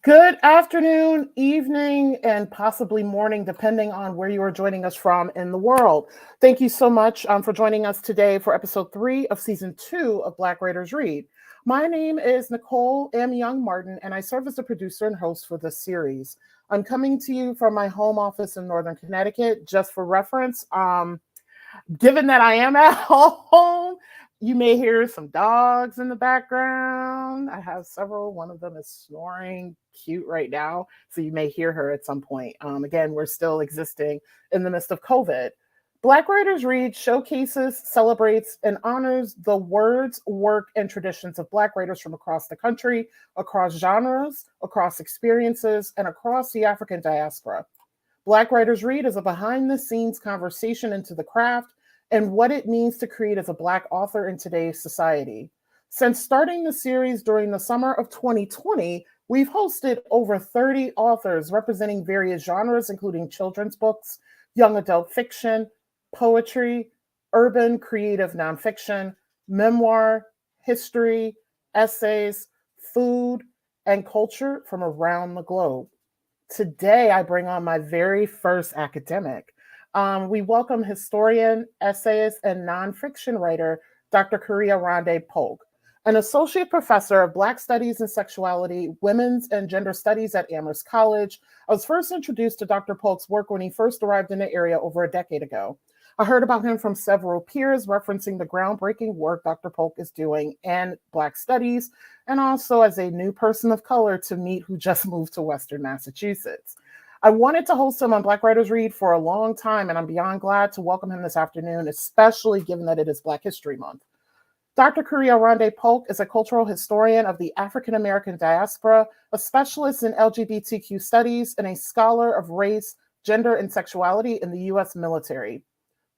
Good afternoon, evening, and possibly morning, depending on where you are joining us from in the world. Thank you so much for joining us today for episode 3 of season 2 of Black Writers Read. My name is Nicole M. Young Martin, and I serve as the producer and host for this series. I'm coming to you from my home office in Northern Connecticut. Just for reference, given that I am at home, you may hear some dogs in the background. I have several. One of them is snoring cute right now, so you may hear her at some point. Again, we're still existing in the midst of COVID. Black Writers Read showcases, celebrates, and honors the words, work, and traditions of Black writers from across the country, across genres, across experiences, and across the African diaspora. Black Writers Read is a behind the scenes conversation into the craft and what it means to create as a Black author in today's society. Since starting the series during the summer of 2020, we've hosted over 30 authors representing various genres, including children's books, young adult fiction, poetry, urban creative nonfiction, memoir, history, essays, food, and culture from around the globe. Today, I bring on my very first academic. We welcome historian, essayist, and nonfiction writer, Dr. Khary Oronde Polk, an associate professor of Black Studies and Sexuality, Women's and Gender Studies at Amherst College. I was first introduced to Dr. Polk's work when he first arrived in the area over a decade ago. I heard about him from several peers referencing the groundbreaking work Dr. Polk is doing in Black Studies, and also as a new person of color to meet who just moved to Western Massachusetts. I wanted to host him on Black Writers Read for a long time, and I'm beyond glad to welcome him this afternoon, especially given that it is Black History Month. Dr. Khary Oronde Polk is a cultural historian of the African American diaspora, a specialist in LGBTQ studies, and a scholar of race, gender, and sexuality in the U.S. military.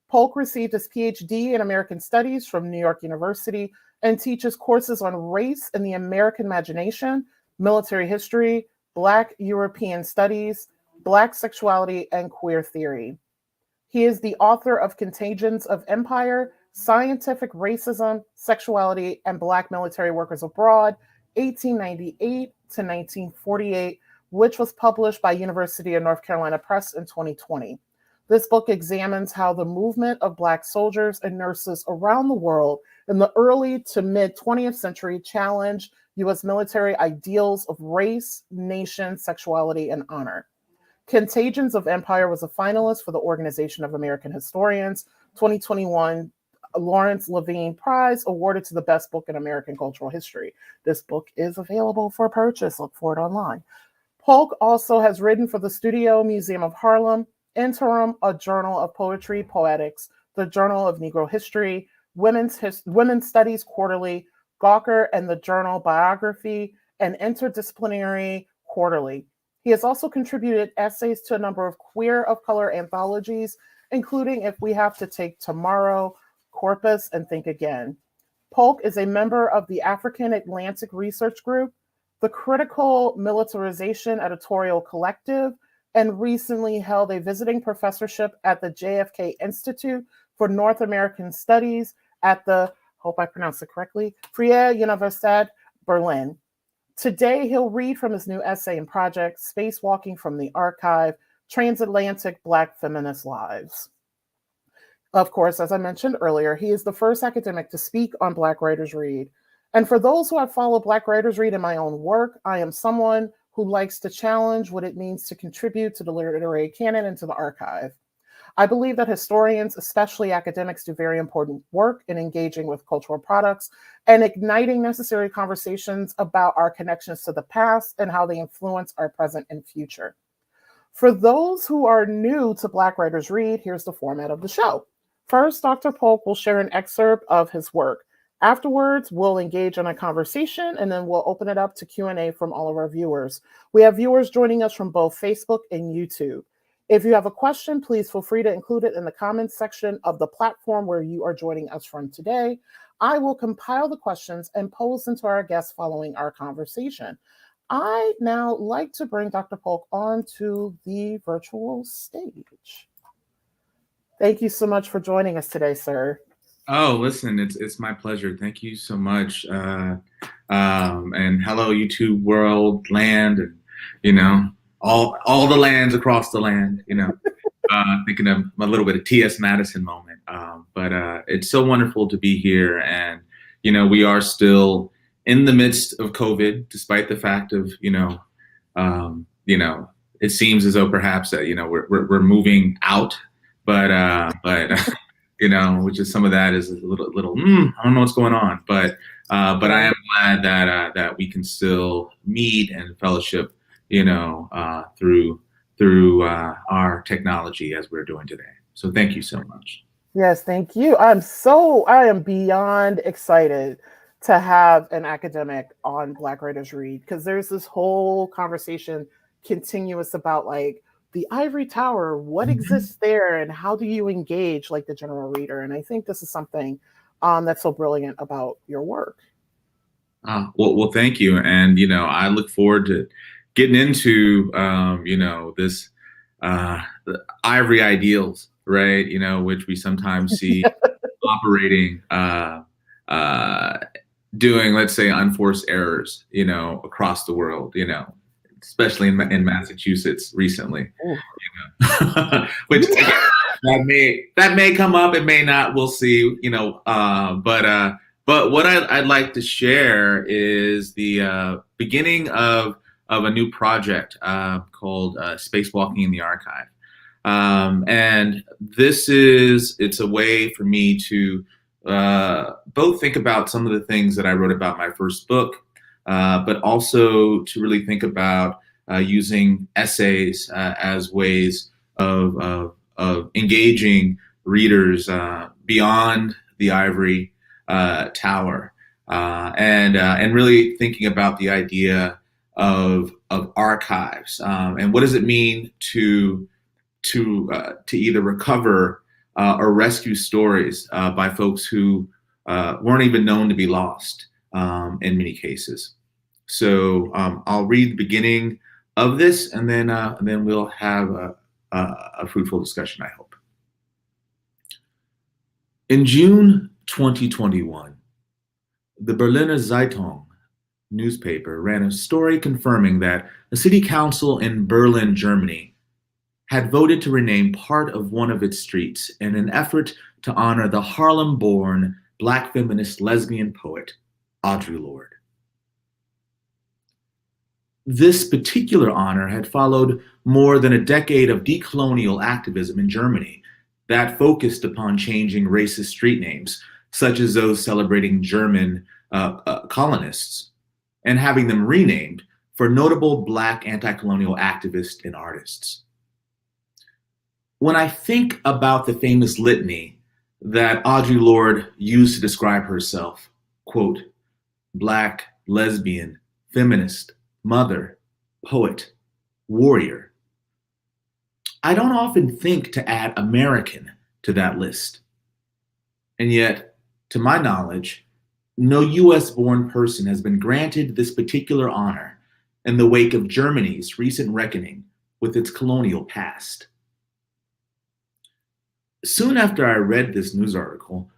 Polk received his PhD in American Studies from New York University and teaches courses on race and the American imagination, military history, Black European studies, Black sexuality, and queer theory. He is the author of Contagions of Empire, Scientific Racism, Sexuality, and Black Military Workers Abroad, 1898 to 1948, which was published by University of North Carolina Press in 2020. This book examines how the movement of Black soldiers and nurses around the world in the early to mid 20th century challenged U.S. military ideals of race, nation, sexuality, and honor. Contagions of Empire was a finalist for the Organization of American Historians 2021 Lawrence Levine Prize, awarded to the best book in American cultural history. This book is available for purchase. Look for it online. Polk also has written for the Studio Museum of Harlem, Interim, a Journal of Poetry, Poetics, the Journal of Negro History, Women's Studies Quarterly, Gawker and the Journal Biography, and Interdisciplinary Quarterly. He has also contributed essays to a number of queer of color anthologies, including If We Have to Take Tomorrow, Corpus, and Think Again. Polk is a member of the African Atlantic Research Group, the Critical Militarization Editorial Collective, and recently held a visiting professorship at the JFK Institute for North American Studies at the, hope I pronounced it correctly, Freie Universität Berlin. Today, he'll read from his new essay and project, Spacewalking from the Archive, Transatlantic Black Feminist Lives. Of course, as I mentioned earlier, he is the first academic to speak on Black Writers Read. And for those who have followed Black Writers Read in my own work, I am someone who likes to challenge what it means to contribute to the literary canon and to the archive. I believe that historians, especially academics, do very important work in engaging with cultural products and igniting necessary conversations about our connections to the past and how they influence our present and future. For those who are new to Black Writers Read, here's the format of the show. First, Dr. Polk will share an excerpt of his work. Afterwards, we'll engage in a conversation, and then we'll open it up to Q&A from all of our viewers. We have viewers joining us from both Facebook and YouTube. If you have a question, please feel free to include it in the comments section of the platform where you are joining us from today. I will compile the questions and pose them to our guests following our conversation. I now like to bring Dr. Polk onto the virtual stage. Thank you so much for joining us today, sir. Oh, listen, it's my pleasure. Thank you so much. And hello, YouTube world, land, and you know, all the lands across the land. Thinking of a little bit of T.S. Madison moment. But it's so wonderful to be here, and we are still in the midst of COVID, despite the fact of it seems as though perhaps that we're moving out, but which is some of that is a little I don't know what's going on, but I Right. am glad that we can still meet and fellowship, through our technology as we're doing today. So thank you so much. Yes, thank you. I am beyond excited to have an academic on Black Writers Read, because there's this whole conversation continuous about like the ivory tower, what exists there, and how do you engage like the general reader? And I think this is something that's so brilliant about your work. Well, thank you, and I look forward to getting into this the ivory ideals, right? Which we sometimes see operating, uh, doing, let's say, unforced errors, across the world, especially in Massachusetts recently, Ooh. which again, that may come up, it may not. We'll see, but what I'd like to share is the beginning of a new project called Spacewalking in the Archive. And it's a way for me to both think about some of the things that I wrote about my first book, but also to really think about using essays as ways of engaging readers beyond the ivory tower, and really thinking about the idea of archives, and what does it mean to either recover or rescue stories by folks who weren't even known to be lost, in many cases. So I'll read the beginning of this, and then we'll have a fruitful discussion, I hope. In June 2021, the Berliner Zeitung newspaper ran a story confirming that a city council in Berlin, Germany, had voted to rename part of one of its streets in an effort to honor the Harlem-born Black feminist lesbian poet, Audre Lorde. This particular honor had followed more than a decade of decolonial activism in Germany that focused upon changing racist street names, such as those celebrating German colonists, and having them renamed for notable Black anti-colonial activists and artists. When I think about the famous litany that Audre Lorde used to describe herself, quote, Black, lesbian, feminist, mother, poet, warrior, I don't often think to add American to that list. And yet, to my knowledge, no US born person has been granted this particular honor in the wake of Germany's recent reckoning with its colonial past. Soon after I read this news article,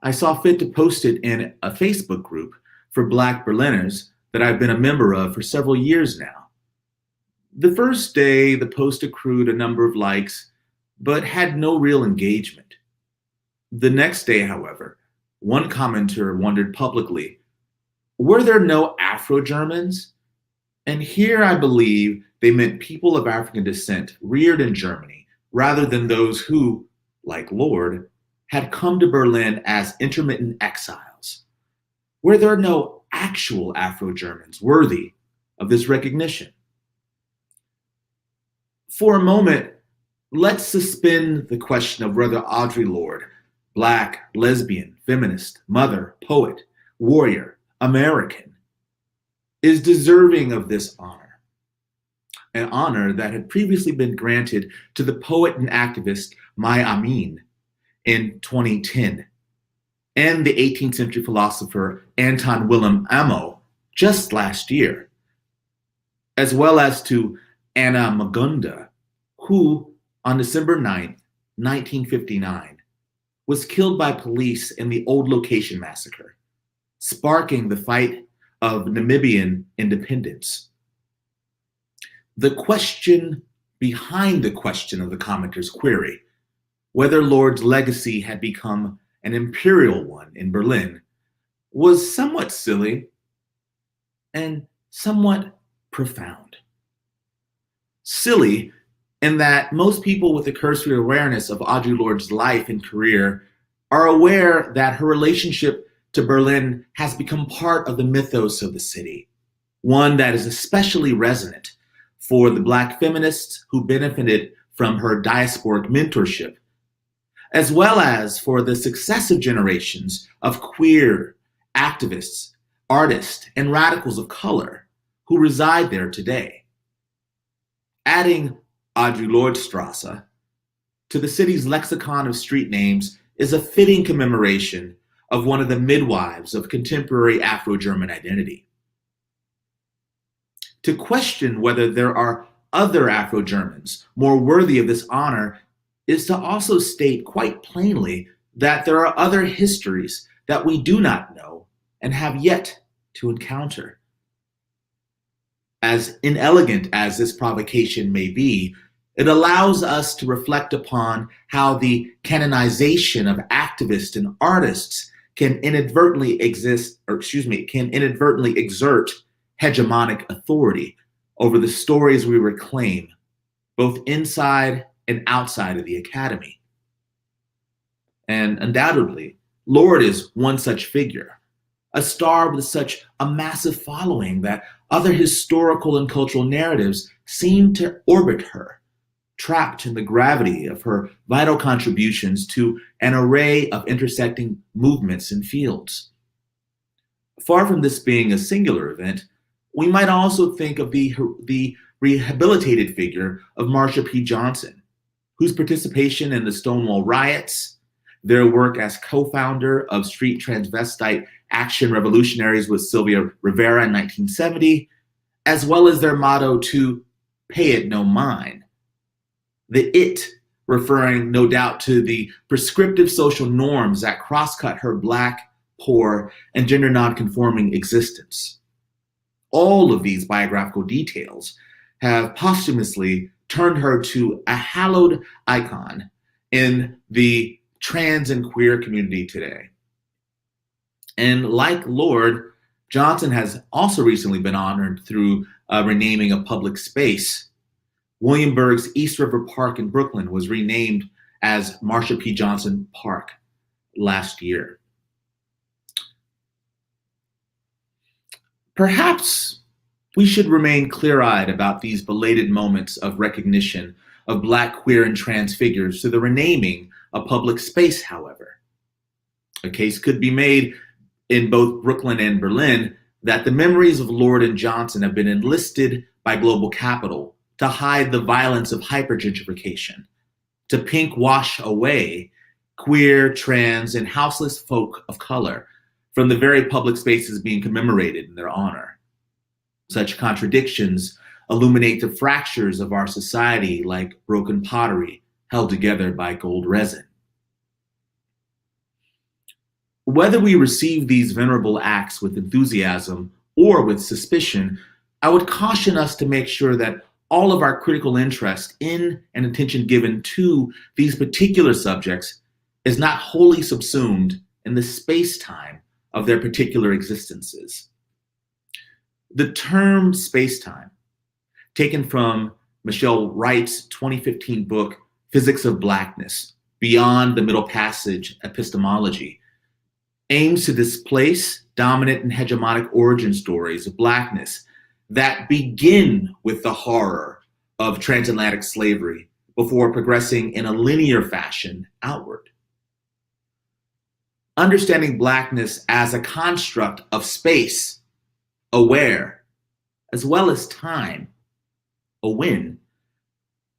I saw fit to post it in a Facebook group for Black Berliners that I've been a member of for several years now. The first day, the post accrued a number of likes, but had no real engagement. The next day, however, one commenter wondered publicly, were there no Afro-Germans? And here I believe they meant people of African descent reared in Germany, rather than those who, like Lorde, had come to Berlin as intermittent exiles. Were there no actual Afro-Germans worthy of this recognition? For a moment, let's suspend the question of whether Audre Lorde, Black, lesbian, feminist, mother, poet, warrior, American, is deserving of this honor, an honor that had previously been granted to the poet and activist Maya Amin in 2010, and the 18th century philosopher Anton Willem Amo just last year, as well as to Anna Magunda, who, on December 9th, 1959, was killed by police in the Old Location Massacre, sparking the fight of Namibian independence. The question behind the question of the commenter's query, whether Lord's legacy had become an imperial one in Berlin, was somewhat silly and somewhat profound. Silly in that most people with a cursory awareness of Audre Lorde's life and career are aware that her relationship to Berlin has become part of the mythos of the city, one that is especially resonant for the Black feminists who benefited from her diasporic mentorship, as well as for the successive generations of queer activists, artists, and radicals of color who reside there today. Adding Audre Lorde Strasse to the city's lexicon of street names is a fitting commemoration of one of the midwives of contemporary Afro-German identity. To question whether there are other Afro-Germans more worthy of this honor is to also state quite plainly that there are other histories that we do not know and have yet to encounter. As inelegant as this provocation may be, it allows us to reflect upon how the canonization of activists and artists can inadvertently exert hegemonic authority over the stories we reclaim, both inside and outside of the academy. And undoubtedly, Lorde is one such figure, a star with such a massive following that other historical and cultural narratives seem to orbit her, trapped in the gravity of her vital contributions to an array of intersecting movements and fields. Far from this being a singular event, we might also think of the rehabilitated figure of Marsha P. Johnson, whose participation in the Stonewall riots, their work as co-founder of Street Transvestite Action Revolutionaries with Sylvia Rivera in 1970, as well as their motto to pay it no mind. The it referring no doubt to the prescriptive social norms that crosscut her Black, poor, and gender nonconforming existence. All of these biographical details have posthumously turned her to a hallowed icon in the trans and queer community today. And like Lorde, Johnson has also recently been honored through renaming a public space. Williamsburg's East River Park in Brooklyn was renamed as Marsha P. Johnson Park last year. Perhaps we should remain clear-eyed about these belated moments of recognition of Black, queer, and trans figures to the renaming of public space, however. A case could be made in both Brooklyn and Berlin that the memories of Lorde and Johnson have been enlisted by global capital to hide the violence of hypergentrification, to pink wash away queer, trans, and houseless folk of color from the very public spaces being commemorated in their honor. Such contradictions illuminate the fractures of our society like broken pottery held together by gold resin. Whether we receive these venerable acts with enthusiasm or with suspicion, I would caution us to make sure that all of our critical interest in and attention given to these particular subjects is not wholly subsumed in the space-time of their particular existences. The term space-time, taken from Michelle Wright's 2015 book, Physics of Blackness, Beyond the Middle Passage Epistemology, aims to displace dominant and hegemonic origin stories of Blackness that begin with the horror of transatlantic slavery before progressing in a linear fashion outward. Understanding Blackness as a construct of space, aware, as well as time, a win,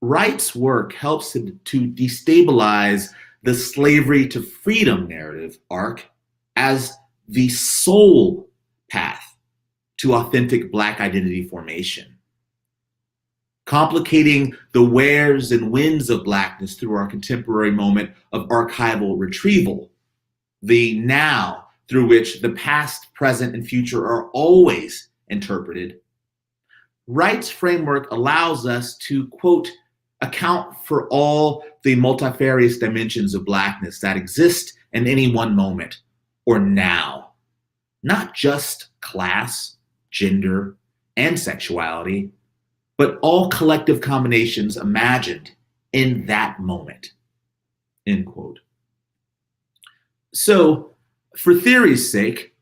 Wright's work helps to destabilize the slavery to freedom narrative arc as the sole path to authentic Black identity formation. complicating the wheres and winds of Blackness through our contemporary moment of archival retrieval, the now through which the past, present, and future are always interpreted. Wright's framework allows us to, quote, account for all the multifarious dimensions of Blackness that exist in any one moment or now, not just class, gender, and sexuality, but all collective combinations imagined in that moment, end quote. So, for theory's sake,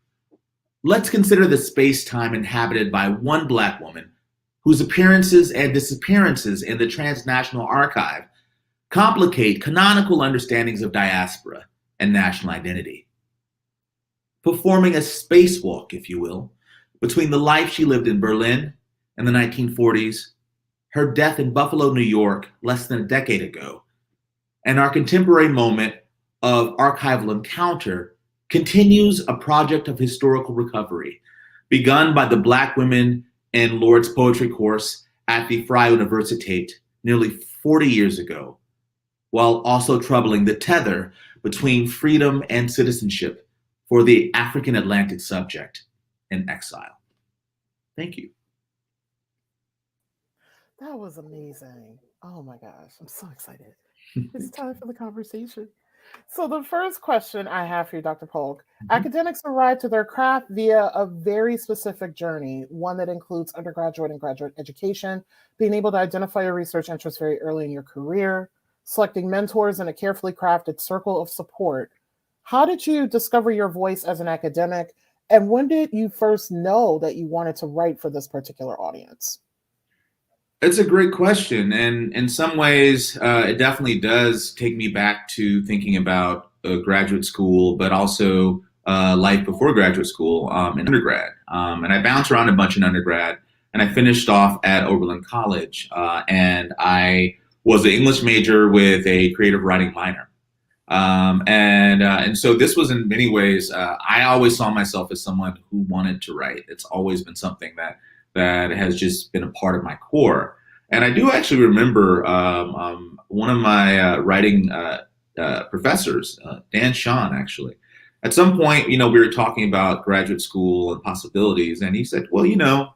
let's consider the space-time inhabited by one Black woman whose appearances and disappearances in the transnational archive complicate canonical understandings of diaspora and national identity. Performing a spacewalk, if you will, between the life she lived in Berlin in the 1940s, her death in Buffalo, New York, less than a decade ago, and our contemporary moment of archival encounter continues a project of historical recovery begun by the Black women in Lord's poetry course at the Freie Universität nearly 40 years ago, while also troubling the tether between freedom and citizenship for the African Atlantic subject in exile. Thank you. That was amazing. Oh my gosh, I'm so excited. It's time for the conversation. So the first question I have for you, Dr. Polk, academics arrive to their craft via a very specific journey, one that includes undergraduate and graduate education, being able to identify your research interests very early in your career, selecting mentors and a carefully crafted circle of support. How did you discover your voice as an academic, and when did you first know that you wanted to write for this particular audience? It's a great question, and in some ways, it definitely does take me back to thinking about graduate school, but also life before graduate school in undergrad. And I bounced around a bunch in undergrad, and I finished off at Oberlin College, and I was an English major with a creative writing minor. And so this was in many ways, I always saw myself as someone who wanted to write. It's always been something that has just been a part of my core. And I do actually remember one of my writing professors, Dan Sean, actually. At some point, we were talking about graduate school and possibilities, and he said, well,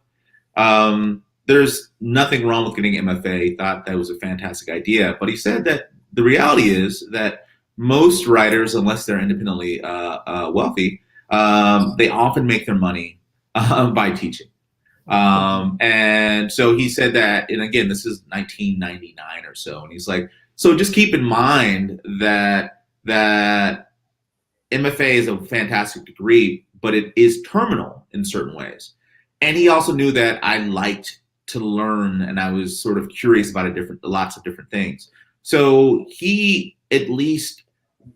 there's nothing wrong with getting an MFA. He thought that was a fantastic idea. But he said that the reality is that most writers, unless they're independently wealthy, they often make their money by teaching. And so he said that, and again, this is 1999 or so, and he's like, so just keep in mind that MFA is a fantastic degree, but it is terminal in certain ways. And he also knew that I liked to learn, and I was sort of curious about lots of different things. So he at least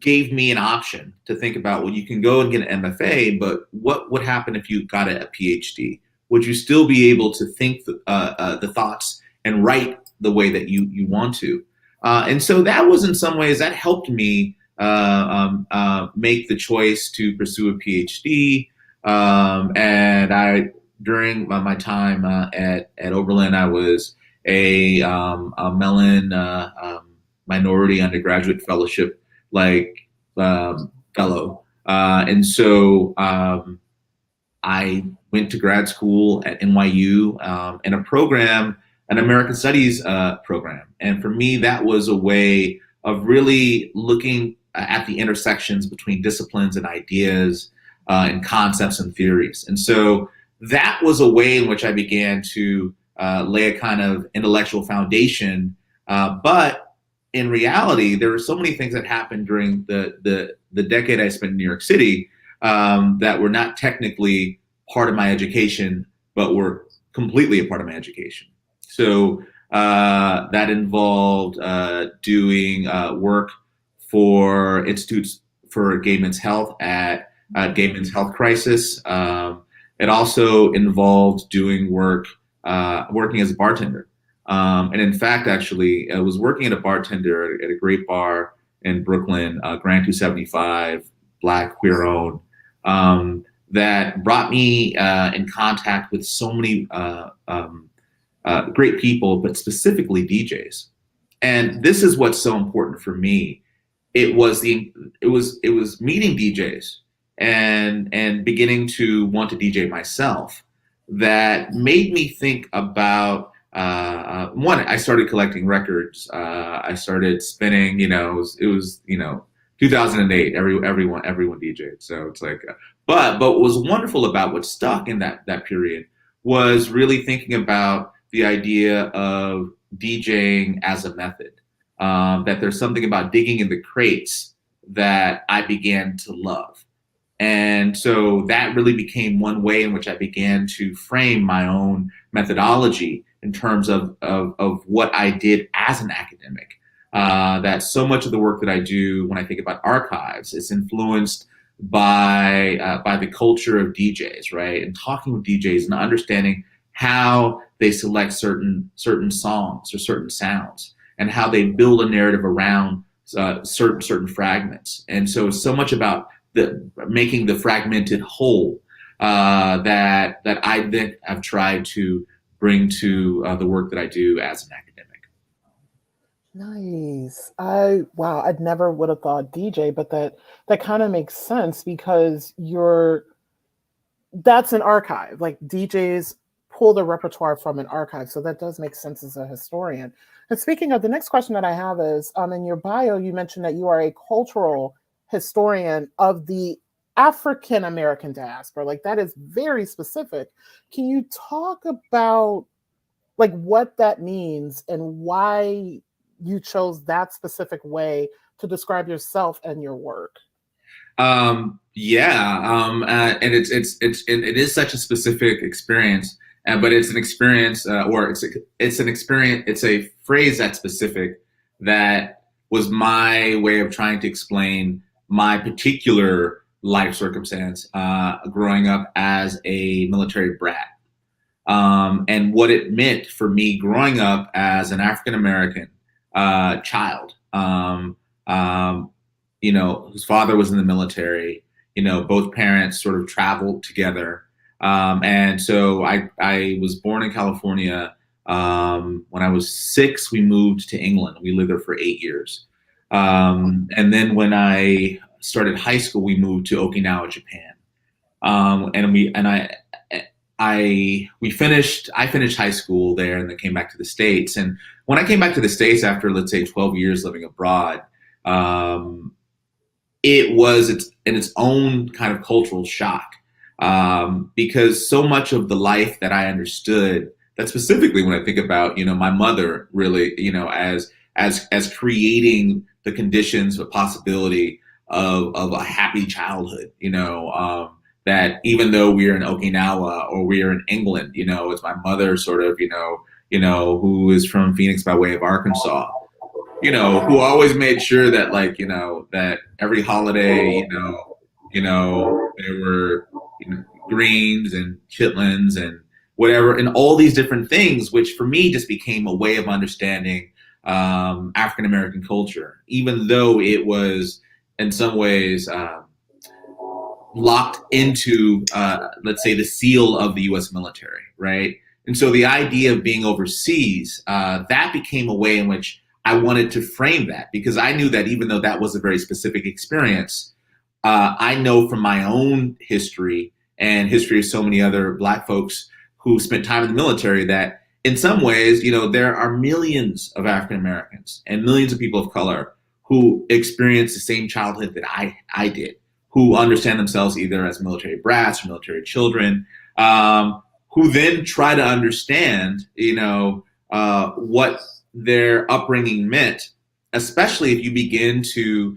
gave me an option to think about, well, you can go and get an MFA, but what would happen if you got a PhD? Would you still be able to think the thoughts and write the way that you want to? And so that was, in some ways, that helped me make the choice to pursue a PhD. And during my time at Oberlin, I was a Mellon Minority Undergraduate Fellowship fellow. And so I went to grad school at NYU in a program, an American Studies program. And for me, that was a way of really looking at the intersections between disciplines and ideas and concepts and theories. And so that was a way in which I began to lay a kind of intellectual foundation. But in reality, there were so many things that happened during the decade I spent in New York City that were not technically part of my education, but were completely a part of my education. So that involved doing work for Institutes for Gay Men's Health at Gay Men's Health Crisis. It also involved doing work, working as a bartender. And in fact, actually, I was working as a bartender at a great bar in Brooklyn, Grand 275, Black, queer-owned, that brought me in contact with so many great people, but specifically DJs. And this is what's so important for me. It was meeting DJs and beginning to want to DJ myself that made me think about one. I started collecting records. I started spinning. It was 2008. Everyone DJed. So it's like, but what was wonderful about what stuck in that period was really thinking about the idea of DJing as a method. That there's something about digging in the crates that I began to love. And so that really became one way in which I began to frame my own methodology in terms of what I did as an academic. That so much of the work that I do when I think about archives is influenced by the culture of DJs, right? And talking with DJs and understanding how they select certain songs or certain sounds, and how they build a narrative around certain fragments. And so much about making the fragmented whole that I then have tried to bring to the work that I do as an academic. Nice. Wow, I'd never would have thought DJ, but that kind of makes sense because that's an archive. Like DJs pull the repertoire from an archive. So that does make sense as a historian. And speaking of, the next question that I have is, in your bio, you mentioned that you are a cultural historian of the African American diaspora. Like, that is very specific. Can you talk about like what that means and why you chose that specific way to describe yourself and your work? And it is such a specific experience, but it's an experience, it's a phrase that's specific, that was my way of trying to explain my particular life circumstance, growing up as a military brat, and what it meant for me growing up as an African American child, whose father was in the military. Both parents sort of traveled together. And so I was born in California. When I was 6, we moved to England. We lived there for 8 years. And then when I started high school, we moved to Okinawa, Japan. I finished high school there and then came back to the States. And when I came back to the States after, let's say, 12 years living abroad, it was in its own kind of cultural shock, because so much of the life that I understood, that specifically when I think about, my mother really, as creating the conditions, the possibility of a happy childhood, that even though we're in Okinawa or we're in England, it's my mother sort of, who is from Phoenix by way of Arkansas, who always made sure that that every holiday, there were, greens and chitlins and whatever, and all these different things, which for me just became a way of understanding African American culture, even though it was in some ways locked into, let's say, the seal of the U.S. military, right? And so the idea of being overseas, that became a way in which I wanted to frame that, because I knew that even though that was a very specific experience, I know from my own history and history of so many other Black folks who spent time in the military that in some ways, there are millions of African Americans and millions of people of color who experience the same childhood that I did, who understand themselves either as military brats or military children, who then try to understand, what their upbringing meant, especially if you begin to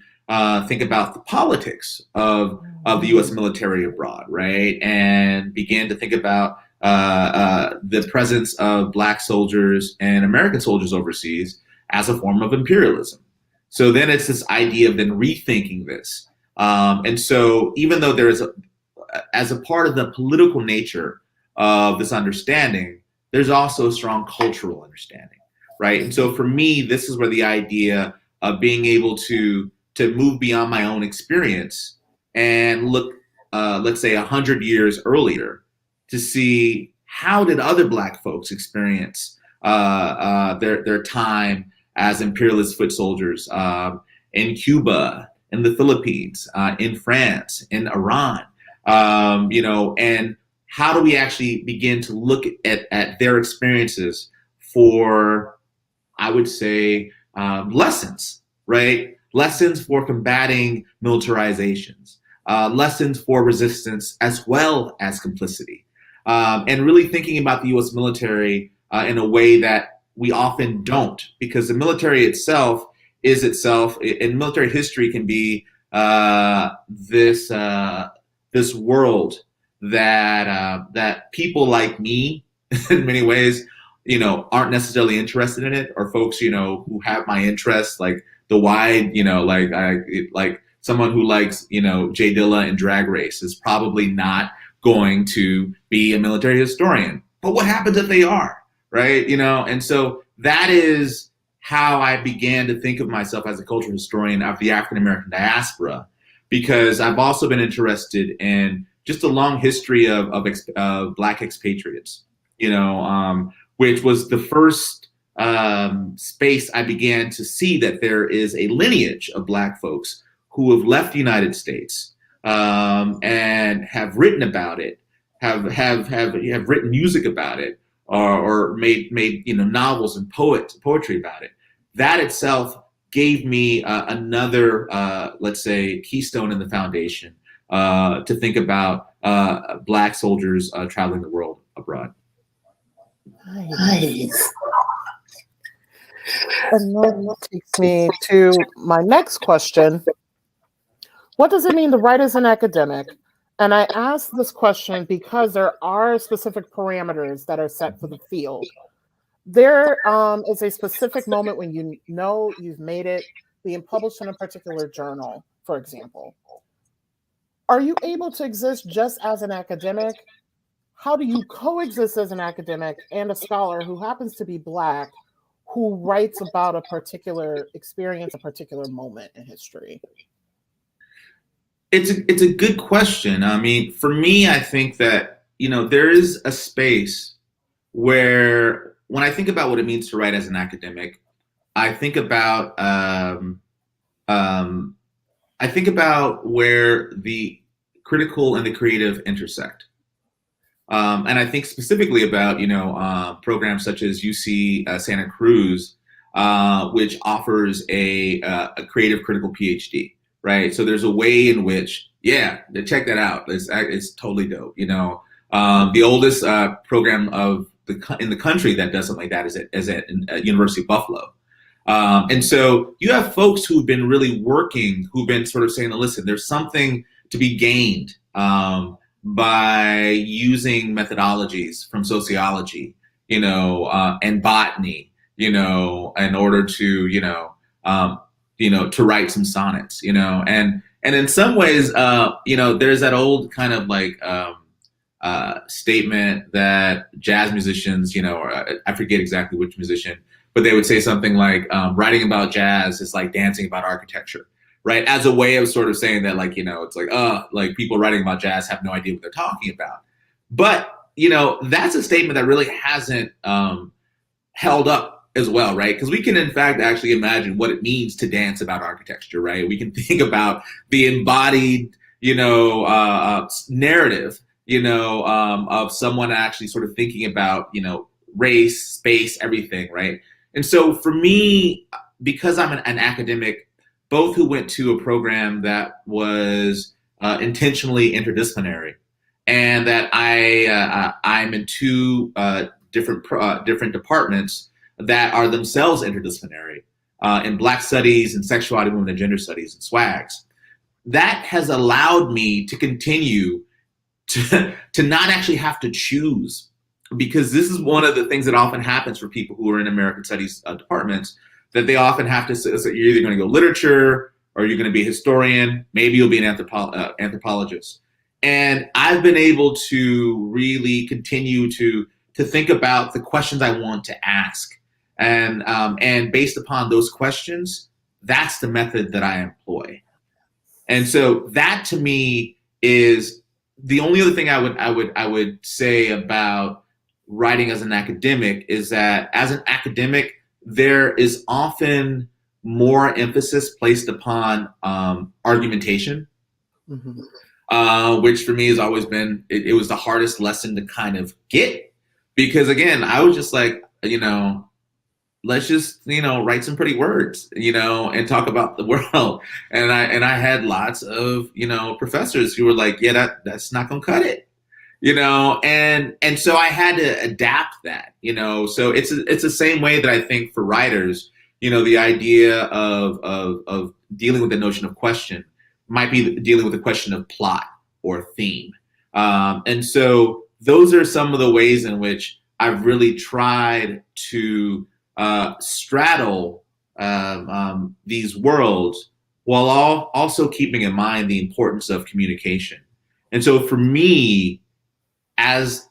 think about the politics of the U.S. military abroad, right? And begin to think about the presence of Black soldiers and American soldiers overseas as a form of imperialism. So then it's this idea of then rethinking this. And so even though there is, as a part of the political nature of this understanding, there's also a strong cultural understanding, right? And so for me, this is where the idea of being able to move beyond my own experience and look, let's say 100 years earlier, to see how did other Black folks experience their time as imperialist foot soldiers in Cuba, in the Philippines, in France, in Iran, and how do we actually begin to look at their experiences for, I would say, lessons, right? Lessons for combating militarizations, lessons for resistance as well as complicity, and really thinking about the U.S. military in a way that we often don't, because the military itself is itself, and military history can be this world that people like me, in many ways, aren't necessarily interested in it, or folks, who have my interests, like the wide, like someone who likes, Jay Dilla and Drag Race is probably not going to be a military historian. But what happens if they are, right? And so that is how I began to think of myself as a cultural historian of the African American diaspora, because I've also been interested in just a long history of Black expatriates, which was the first space I began to see that there is a lineage of Black folks who have left the United States and have written about it, have written music about it, or made novels and poetry about it. That itself gave me another, let's say, keystone in the foundation to think about Black soldiers traveling the world abroad. Nice. And that takes me to my next question. What does it mean to write as an academic? And I ask this question because there are specific parameters that are set for the field. There is a specific moment when you know you've made it, being published in a particular journal, for example. Are you able to exist just as an academic? How do you coexist as an academic and a scholar who happens to be Black, who writes about a particular experience, a particular moment in history? It's a good question. I mean, for me, I think that, there is a space where, when I think about what it means to write as an academic, I think about where the critical and the creative intersect. And I think specifically about, programs such as UC Santa Cruz, which offers a creative critical PhD, right? So there's a way in which, check that out. It's totally dope. The oldest program in the country that does something like that is at University of Buffalo. And so you have folks who've been really working, who've been sort of saying, listen, there's something to be gained by using methodologies from sociology, and botany, in order to, to write some sonnets, and in some ways, there's that old kind of like statement that jazz musicians, or I forget exactly which musician, but they would say something like, writing about jazz is like dancing about architecture. Right, as a way of sort of saying that, like, it's like, like people writing about jazz have no idea what they're talking about. But, that's a statement that really hasn't held up as well, right? Because we can, in fact, actually imagine what it means to dance about architecture, right? We can think about the embodied, narrative, of someone actually sort of thinking about, race, space, everything, right? And so for me, because I'm an academic, both who went to a program that was intentionally interdisciplinary, and that I'm in two different departments that are themselves interdisciplinary, in Black studies and sexuality, women and gender studies and SWAGs. That has allowed me to continue to not actually have to choose, because this is one of the things that often happens for people who are in American studies departments, that they often have to say, so you're either going to go literature, or you're going to be a historian, maybe you'll be an anthropologist. And I've been able to really continue to think about the questions I want to ask. And based upon those questions, that's the method that I employ. And so that, to me, is the only other thing I would say about writing as an academic is that as an academic, there is often more emphasis placed upon argumentation, Mhm. which for me has always been, it was the hardest lesson to kind of get. Because again, I was just like, let's just, write some pretty words, and talk about the world. And I had lots of, professors who were like, yeah, that's not gonna cut it. And so I had to adapt that. So it's the same way that I think for writers, the idea of dealing with the notion of question might be dealing with the question of plot or theme. And so those are some of the ways in which I've really tried to straddle these worlds while also keeping in mind the importance of communication. And so for me, as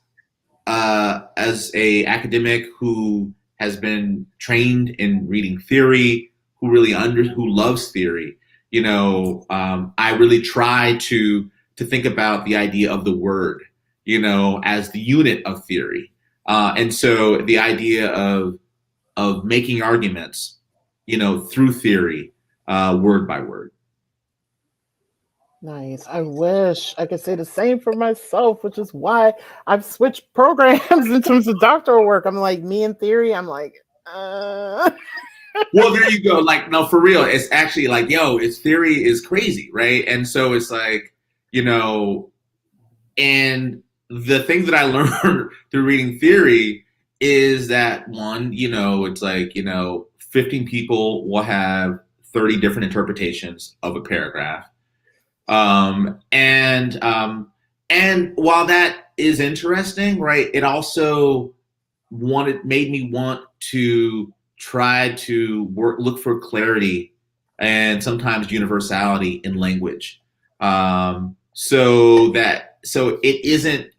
a academic who has been trained in reading theory, who loves theory, I really try to think about the idea of the word, as the unit of theory, and so the idea of making arguments, through theory, word by word. Nice. I wish I could say the same for myself, which is why I've switched programs in terms of doctoral work. I'm like, me in theory, I'm like, Well, there you go. Like, no, for real. It's actually like, its theory is crazy, right? And so it's like, you know, and the thing that I learned through reading theory is that one, it's like, 15 people will have 30 different interpretations of a paragraph. And while that is interesting, right, it also made me want to try to look for clarity and sometimes universality in language. So it isn't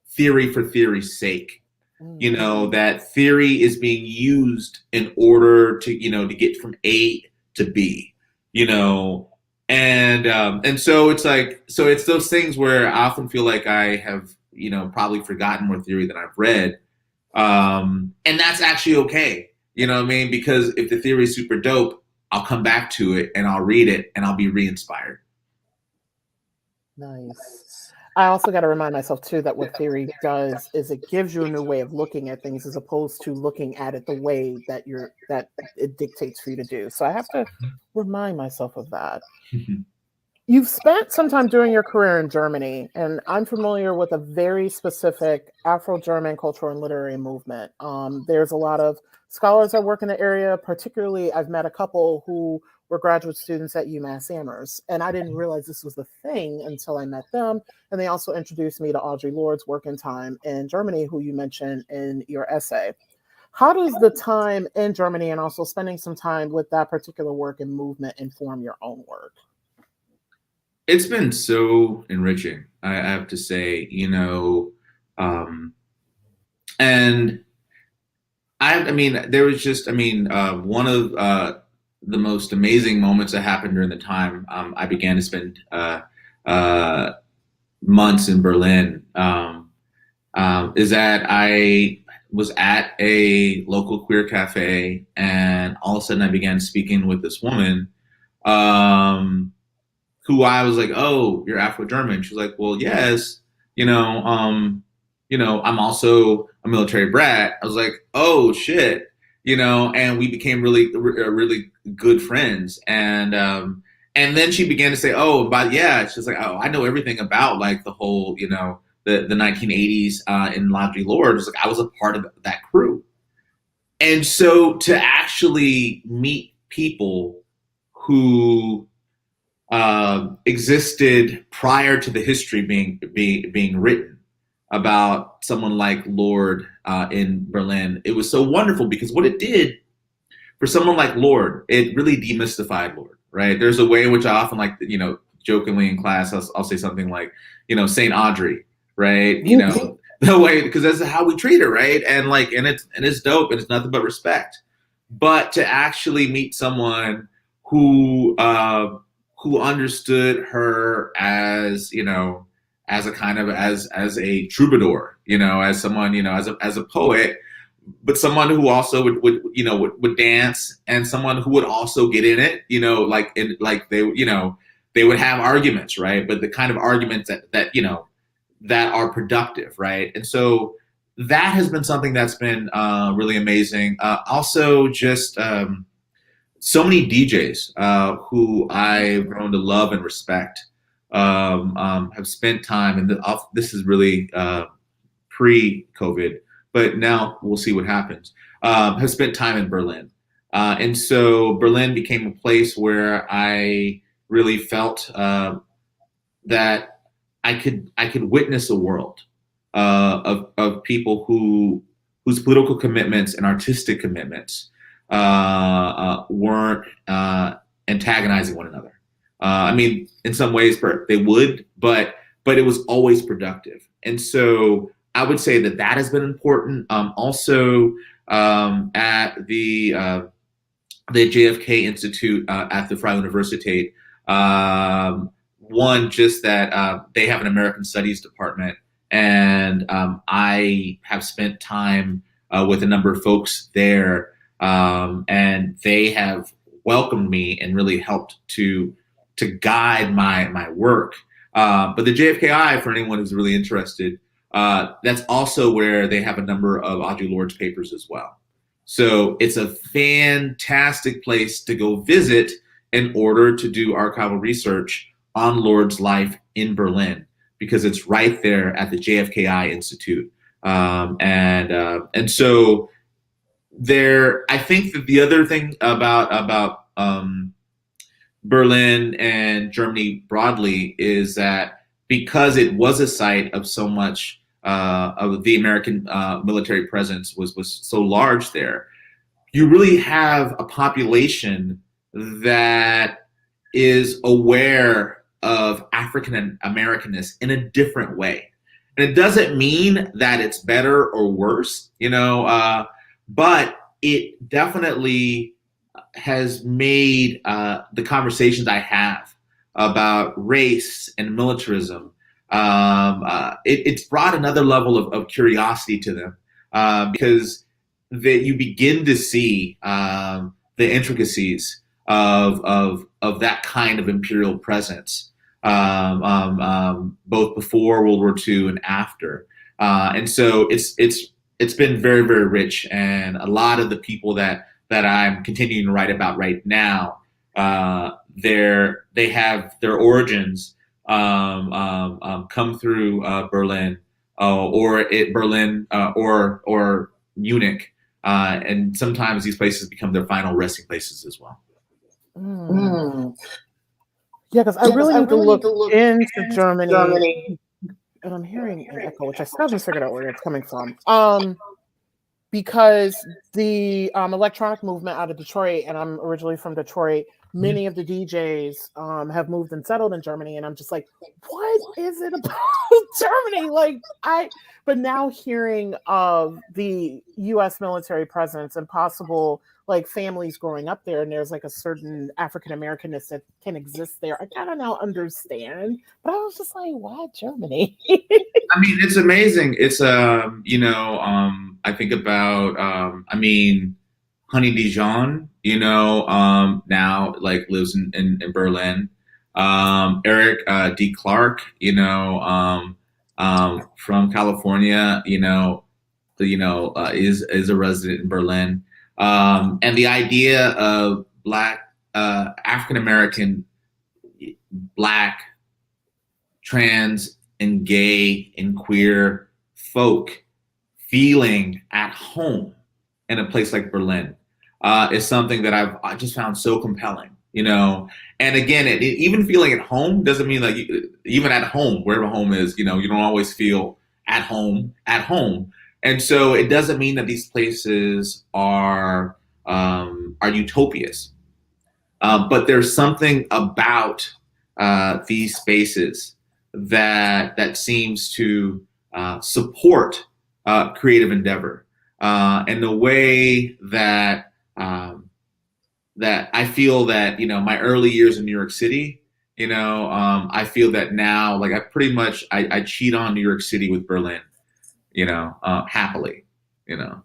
theory for theory's sake. That theory is being used in order to get from A to B. And so it's like, so it's those things where I often feel like I have probably forgotten more theory than I've read, and that's actually okay. You know what I mean? Because if the theory is super dope, I'll come back to it and I'll read it and I'll be re-inspired. Nice. I also got to remind myself too that what theory does is it gives you a new way of looking at things as opposed to looking at it the way that it dictates for you to do. So I have to remind myself of that. You've spent some time during your career in Germany, and I'm familiar with a very specific Afro-German cultural and literary movement. There's a lot of scholars that work in the area. Particularly, I've met a couple who were graduate students at UMass Amherst, and I didn't realize this was the thing until I met them. And they also introduced me to Audre Lorde's work and time in Germany, who you mentioned in your essay. How does the time in Germany and also spending some time with that particular work and movement inform your own work? It's been so enriching, I have to say, and I mean, there was just, one of the most amazing moments that happened during the time I began to spend months in Berlin, is that I was at a local queer cafe, and all of a sudden I began speaking with this woman, who I was like, "Oh, you're Afro-German." She was like, "Well, yes, I'm also a military brat." I was like, "Oh shit," and we became really good friends. And then she began to say, "Oh, but yeah," she's like, "Oh, I know everything about like the whole, the 1980s in Audre Lorde." It's like I was a part of that crew, and so to actually meet people who existed prior to the history being written about someone like Lorde in Berlin. It was so wonderful because what it did for someone like Lorde, it really demystified Lorde, right? There's a way in which I often like, jokingly in class, I'll say something like, Saint Audrey, right? The way, because that's how we treat her, right? And it's dope and it's nothing but respect. But to actually meet someone who understood her as, as a kind of as a troubadour, as someone, as a poet, but someone who also would dance, and someone who would also get in it, they would have arguments, right? But the kind of arguments that are productive, right? And so that has been something that's been really amazing. Also, just so many DJs who I've grown to love and respect have spent time, and this is really pre-COVID, but now we'll see what happens. Have spent time in Berlin, and so Berlin became a place where I really felt that I could witness a world of people whose political commitments and artistic commitments weren't antagonizing one another. I mean, in some ways, they would, but it was always productive. And so I would say that has been important. Also, at the JFK Institute at the Freie Universität, one, just that they have an American Studies department, and I have spent time with a number of folks there, and they have welcomed me and really helped to guide my work. But the JFKI, for anyone who's really interested, that's also where they have a number of Audre Lorde's papers as well. So it's a fantastic place to go visit in order to do archival research on Lorde's life in Berlin, because it's right there at the JFKI Institute. And so there, I think that the other thing about Berlin and Germany broadly is that because it was a site of so much of the American military presence was so large there, you really have a population that is aware of African Americanness in a different way. And it doesn't mean that it's better or worse, but it definitely has made the conversations I have about race and militarism, it's brought another level of curiosity to them, because you begin to see the intricacies of that kind of imperial presence, both before World War II and after. And so it's been very, very rich, and a lot of the people that I'm continuing to write about right now, they have their origins come through Berlin, Berlin or Munich, and sometimes these places become their final resting places as well. Mm. Yeah, because I really need to look into Germany, and I'm hearing an echo, which I still haven't figured out where it's coming from. Because the electronic movement out of Detroit, and I'm originally from Detroit, many of the DJs have moved and settled in Germany, and I'm just like, what is it about Germany? But now hearing of the U.S. military presence and possible families growing up there, and there's a certain African Americanness that can exist there, I kind of now understand. But I was just like, why Germany? I mean, it's amazing. It's I think about Honey Dijon, now lives in Berlin. Eric D. Clark, from California, is a resident in Berlin. And the idea of Black, African American, Black, trans, and gay and queer folk feeling at home in a place like Berlin is something that I just found so compelling, And again, even feeling at home doesn't mean even at home, wherever home is, you don't always feel at home. And so it doesn't mean that these places are utopias. But there's something about these spaces that seems to support creative endeavor, and the way that I feel that my early years in New York City, I feel that now I pretty much I cheat on New York City with Berlin, happily, you know.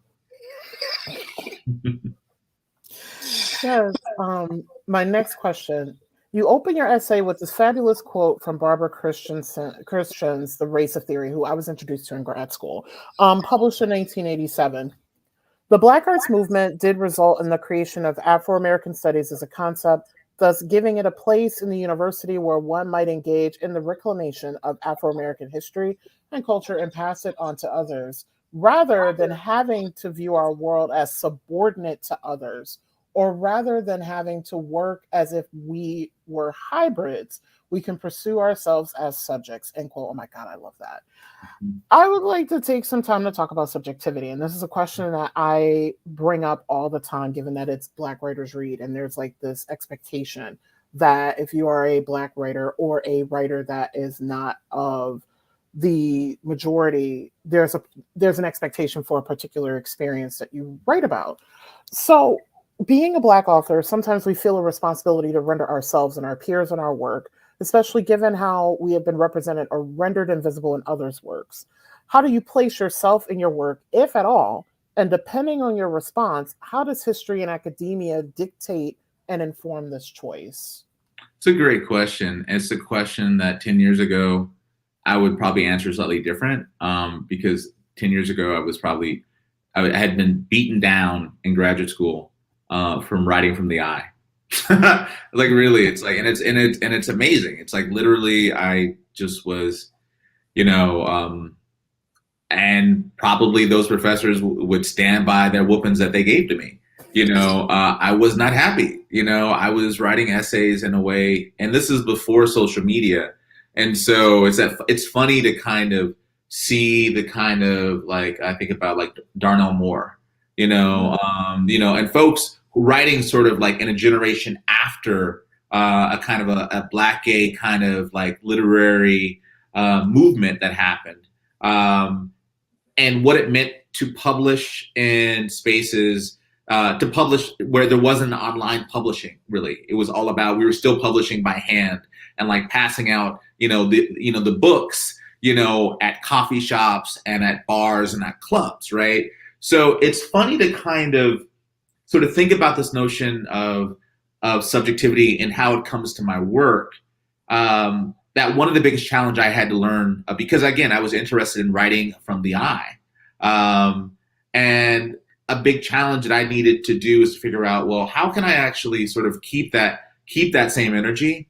Yes. My next question. You open your essay with this fabulous quote from Barbara Christian's The Race of Theory, who I was introduced to in grad school, published in 1987. The Black Arts Movement did result in the creation of Afro-American studies as a concept, thus giving it a place in the university where one might engage in the reclamation of Afro-American history and culture and pass it on to others, rather than having to view our world as subordinate to others, or rather than having to work as if we were hybrids. We can pursue ourselves as subjects. End quote. Oh my God, I love that. I would like to take some time to talk about subjectivity. And this is a question that I bring up all the time, given that it's Black Writers Read. And there's like this expectation that if you are a Black writer or a writer that is not of the majority, there's an expectation for a particular experience that you write about. So being a Black author, sometimes we feel a responsibility to render ourselves and our peers and our work, especially given how we have been represented or rendered invisible in others' works. How do you place yourself in your work, if at all? And depending on your response, how does history and academia dictate and inform this choice? It's a great question. It's a question that 10 years ago, I would probably answer slightly different, because 10 years ago, I had been beaten down in graduate school from writing from the eye. Like really, it's like, and it's amazing. It's like literally, I just was, and probably those professors would stand by their whoopings that they gave to me. I was not happy. I was writing essays in a way, and this is before social media, and so it's funny to kind of see the kind of like I think about like Darnell Moore, and folks writing sort of like in a generation after a kind of a Black gay kind of like literary movement that happened. And what it meant to publish in spaces, to publish where there wasn't online publishing. Really, it was all about we were still publishing by hand and like passing out, the books, at coffee shops and at bars and at clubs, right? So it's funny to kind of sort of think about this notion of subjectivity and how it comes to my work. That one of the biggest challenge I had to learn, because again, I was interested in writing from the eye. And a big challenge that I needed to do is to figure out, well, how can I actually sort of keep that same energy,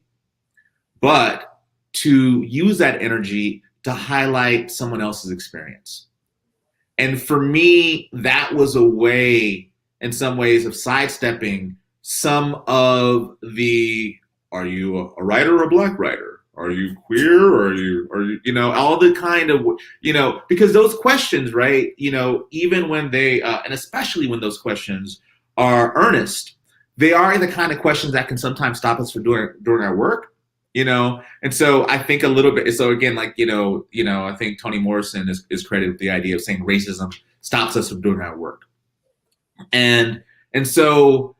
but to use that energy to highlight someone else's experience. And for me, that was a way, in some ways, of sidestepping some of the, are you a writer or a Black writer? Are you queer? Or are you, all the kind of, because those questions, right, even when they, and especially when those questions are earnest, they are the kind of questions that can sometimes stop us from doing our work, and so I think a little bit, so again, like, I think Toni Morrison is credited with the idea of saying racism stops us from doing our work. And so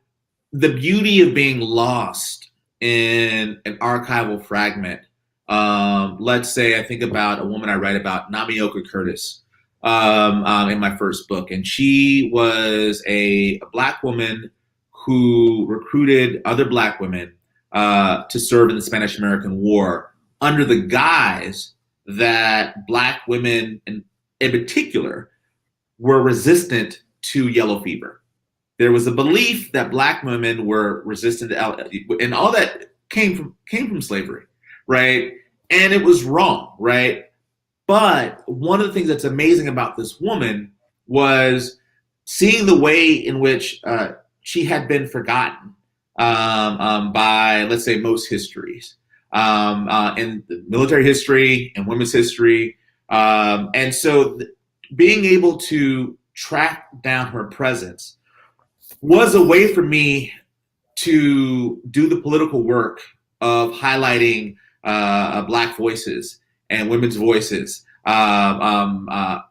the beauty of being lost in an archival fragment, let's say I think about a woman I write about, Namioka Curtis, in my first book. And she was a Black woman who recruited other Black women to serve in the Spanish-American War under the guise that Black women in particular were resistant to yellow fever. There was a belief that Black women were resistant to, and all that came from slavery, right? And it was wrong, right? But one of the things that's amazing about this woman was seeing the way in which she had been forgotten by, let's say, most histories, in military history and women's history. And so being able to track down her presence was a way for me to do the political work of highlighting Black voices and women's voices in a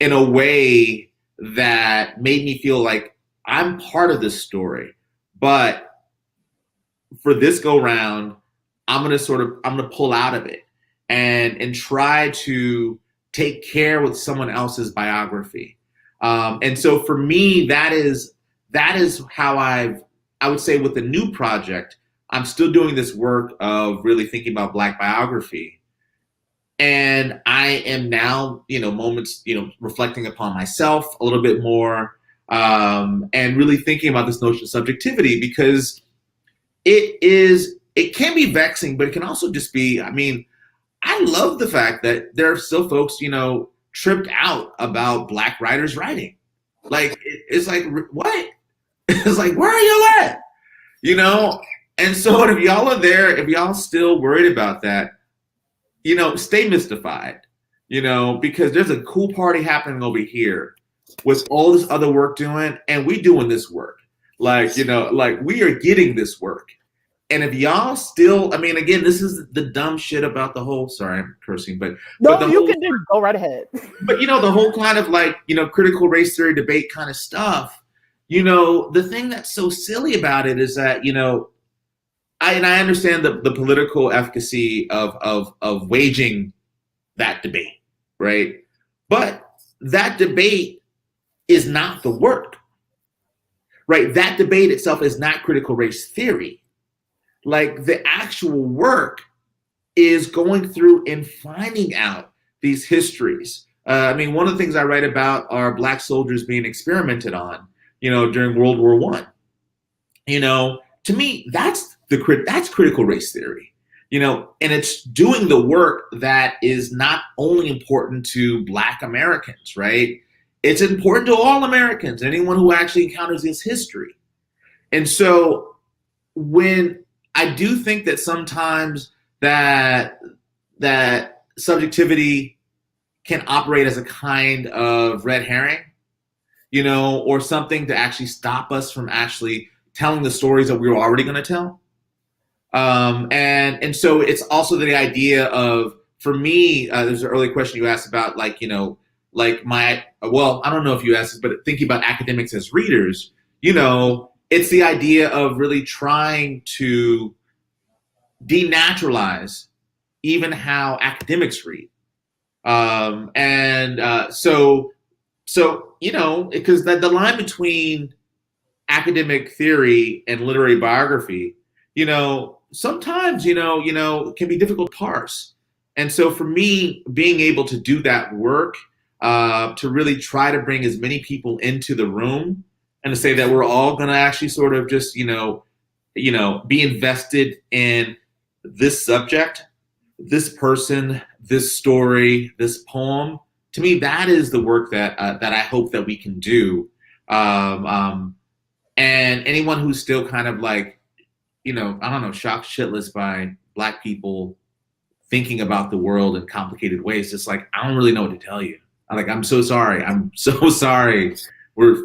way that made me feel like I'm part of this story. But for this go round, I'm gonna pull out of it and try to take care with someone else's biography. And so for me, that is how I would say with the new project, I'm still doing this work of really thinking about Black biography. And I am now, moments, reflecting upon myself a little bit more, and really thinking about this notion of subjectivity, because it can be vexing, but it can also just be, I love the fact that there are still folks, tripped out about Black writers writing. Like, it's like, what? It's like, where are y'all at? And so if y'all are there, if y'all still worried about that, stay mystified, because there's a cool party happening over here with all this other work doing, and we doing this work. Like we are getting this work. And if y'all still, again, this is the dumb shit about the whole, sorry, I'm cursing, but you can just go right ahead. But the whole kind of critical race theory debate kind of stuff, the thing that's so silly about it is that, I understand the political efficacy of waging that debate, right? But that debate is not the work, right? That debate itself is not critical race theory. Like, the actual work is going through and finding out these histories. One of the things I write about are Black soldiers being experimented on, during World War I. To me, that's critical race theory, and it's doing the work that is not only important to Black Americans, right? It's important to all Americans, anyone who actually encounters this history. And so when I do think that sometimes that subjectivity can operate as a kind of red herring, or something to actually stop us from actually telling the stories that we were already going to tell. And so it's also the idea of, for me, there's an early question you asked about, I don't know if you asked this, but thinking about academics as readers, it's the idea of really trying to denaturalize even how academics read. Because the line between academic theory and literary biography, sometimes, can be difficult to parse. And so for me, being able to do that work, to really try to bring as many people into the room and to say that we're all going to actually sort of just, be invested in this subject, this person, this story, this poem. To me, that is the work that I hope that we can do. And anyone who's still kind of shocked shitless by Black people thinking about the world in complicated ways, just I don't really know what to tell you. I'm so sorry. I'm so sorry. We're,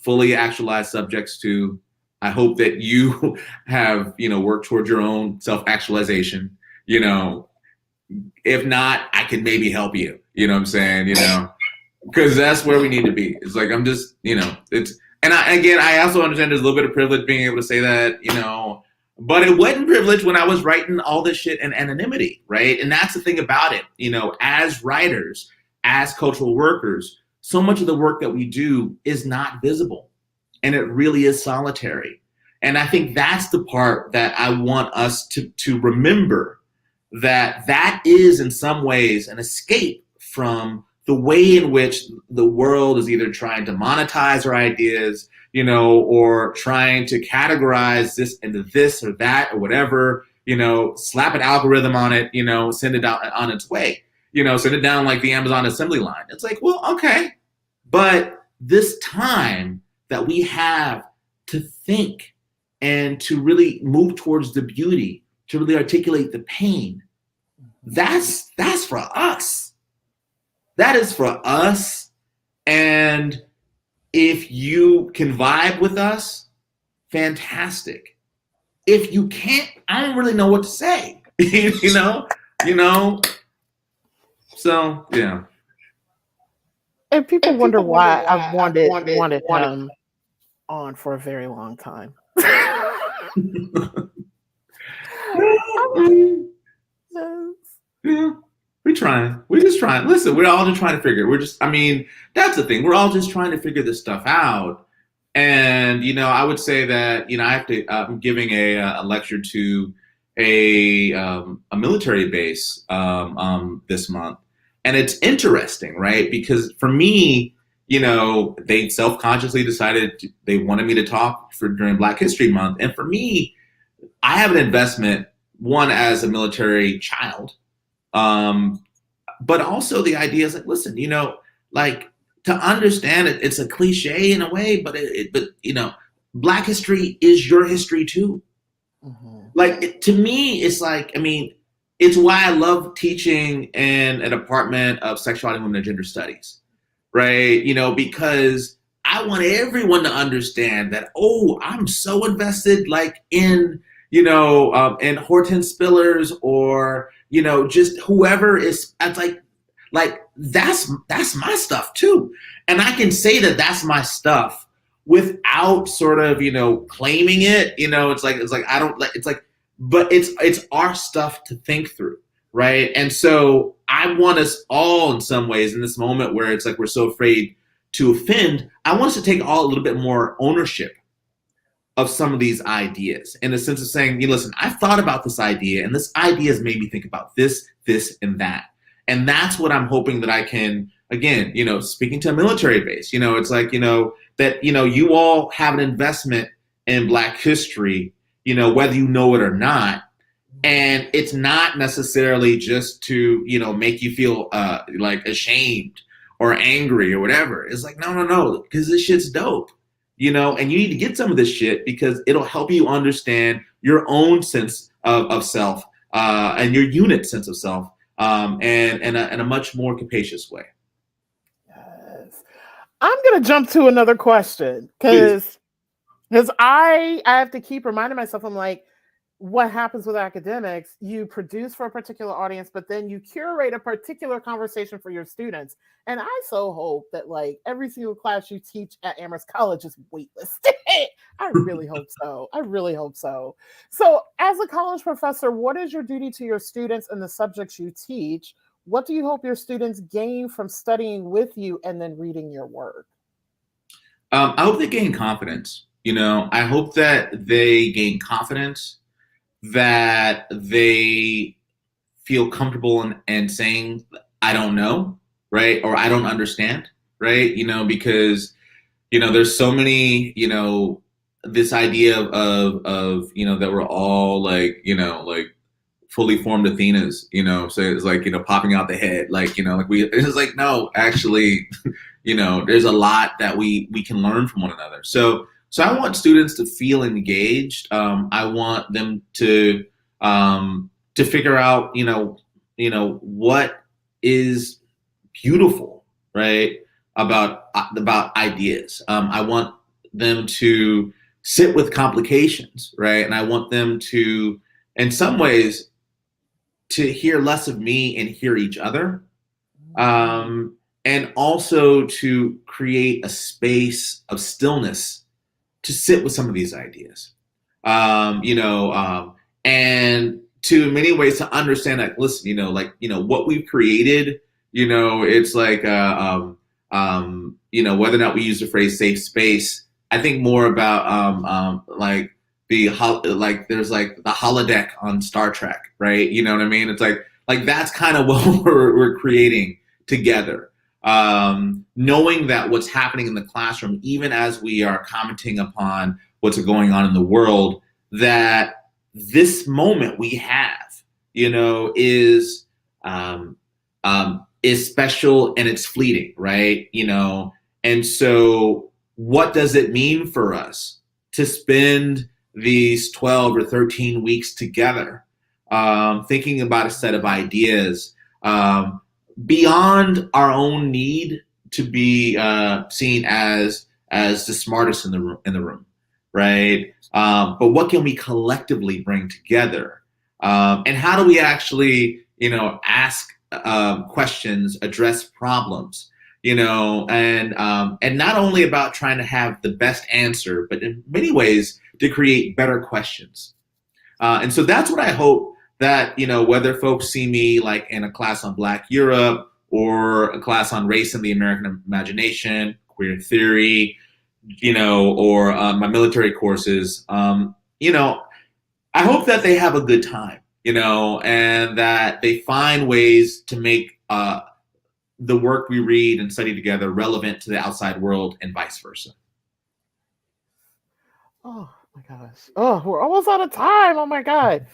fully actualized subjects too. I hope that you have, worked towards your own self-actualization. If not, I can maybe help you. You know what I'm saying? Because that's where we need to be. It's I'm just, I also understand there's a little bit of privilege being able to say that, but it wasn't privilege when I was writing all this shit in anonymity, right? And that's the thing about it, as writers, as cultural workers, so much of the work that we do is not visible, and it really is solitary. And I think that's the part that I want us to remember, that is in some ways an escape from the way in which the world is either trying to monetize our ideas, or trying to categorize this into this or that or whatever, slap an algorithm on it, send it out on its way, send it down like the Amazon assembly line. It's well, okay. But this time that we have to think and to really move towards the beauty, to really articulate the pain, that's for us. That is for us. And if you can vibe with us, fantastic. If you can't, I don't really know what to say. So yeah. And people wonder why I've wanted him on for a very long time. Yeah. We trying. We're just trying. Listen, we're all just trying to figure. We're just. I mean, that's the thing. We're all just trying to figure this stuff out. And I would say that I have to. I'm giving a lecture to a military base this month, and it's interesting, right? Because for me, they self-consciously decided they wanted me to talk during Black History Month, and for me, I have an investment one as a military child. But also the idea is like, listen, like to understand it, it's a cliche in a way, but Black history is your history too. Mm-hmm. Like to me, it's like, I mean, it's why I love teaching in a department of sexuality, women, and gender studies, right? Because I want everyone to understand that, oh, I'm so invested, like in and Hortense Spillers or just whoever is. It's like that's my stuff too, and I can say that that's my stuff without sort of claiming it. It's like I don't like. It's like, but it's our stuff to think through, right? And so I want us all, in some ways, in this moment where it's like we're so afraid to offend, I want us to take a little bit more ownership of some of these ideas, in the sense of saying, listen, I've thought about this idea, and this idea has made me think about this, and that. And that's what I'm hoping that I can, again, speaking to a military base, it's like, that, you all have an investment in Black history, whether you know it or not. And it's not necessarily just to, make you feel like ashamed or angry or whatever. It's like, no, because this shit's dope. And you need to get some of this shit because it'll help you understand your own sense of self and your unit sense of self in a much more capacious way. Yes. I'm going to jump to another question because I have to keep reminding myself, I'm like, what happens with academics, you produce for a particular audience, but then you curate a particular conversation for your students. And I so hope that like every single class you teach at Amherst College is waitlisted. I really hope so. I really hope so. So as a college professor, what is your duty to your students and the subjects you teach? What do you hope your students gain from studying with you and then reading your work? I hope they gain confidence. I hope that they gain confidence, that they feel comfortable in saying, I don't know, right? Or I don't understand, right? Because, there's so many, this idea of that we're all like, like fully formed Athenas, so it's like, popping out the head, like, it's like, no, actually, there's a lot that we can learn from one another. So I want students to feel engaged. I want them to figure out, what is beautiful, right, about ideas. I want them to sit with complications, right, and I want them to, in some ways, to hear less of me and hear each other, and also to create a space of stillness to sit with some of these ideas, and to in many ways to understand that, listen, what we've created, it's like, whether or not we use the phrase safe space, I think more about like there's like the holodeck on Star Trek, right? You know what I mean? It's like that's kind of what we're creating together. Knowing that what's happening in the classroom, even as we are commenting upon what's going on in the world, that this moment we have, is special and it's fleeting, right? And so what does it mean for us to spend these 12 or 13 weeks together, thinking about a set of ideas, beyond our own need to be seen as the smartest in the room, right? But what can we collectively bring together, and how do we actually, ask questions, address problems, and not only about trying to have the best answer, but in many ways to create better questions. And so that's what I hope that, whether folks see me like in a class on Black Europe or a class on race and the American imagination, queer theory, or my military courses, I hope that they have a good time, and that they find ways to make the work we read and study together relevant to the outside world and vice versa. Oh my gosh. Oh, we're almost out of time. Oh my God.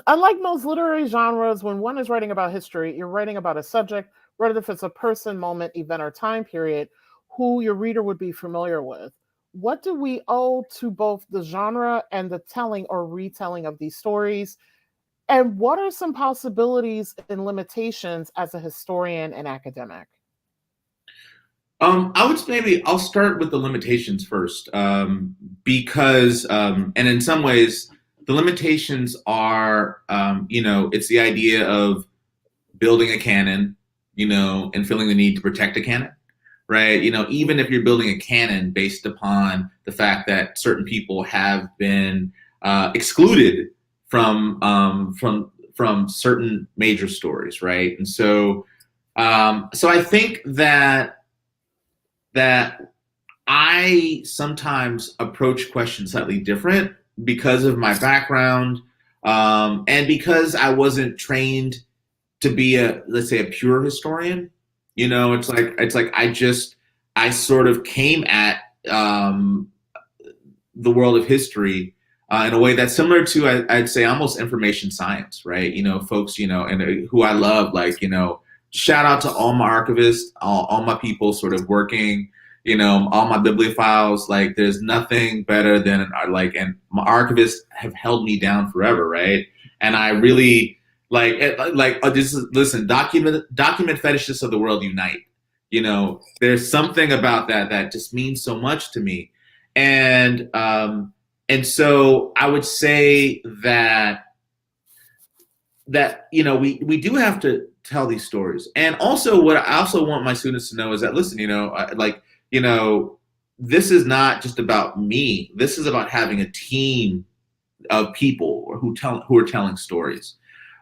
Unlike most literary genres, when one is writing about history, you're writing about a subject, whether if it's a person, moment, event, or time period, who your reader would be familiar with. What do we owe to both the genre and the telling or retelling of these stories? And what are some possibilities and limitations as a historian and academic? I would maybe I'll start with the limitations first, because and in some ways the limitations are, it's the idea of building a canon, and feeling the need to protect a canon, right? Even if you're building a canon based upon the fact that certain people have been excluded from certain major stories, right? And so I think that I sometimes approach questions slightly different because of my background, and because I wasn't trained to be let's say a pure historian. It's like I sort of came at the world of history in a way that's similar to, I'd say, almost information science, right? Folks, and who I love, like, shout out to all my archivists, all my people sort of working, all my bibliophiles. Like, there's nothing better than and my archivists have held me down forever, right? And I really listen, document fetishists of the world unite. There's something about that just means so much to me, and so I would say that we do have to tell these stories. And also, what I also want my students to know is that, listen, this is not just about me. This is about having a team of people who are telling stories,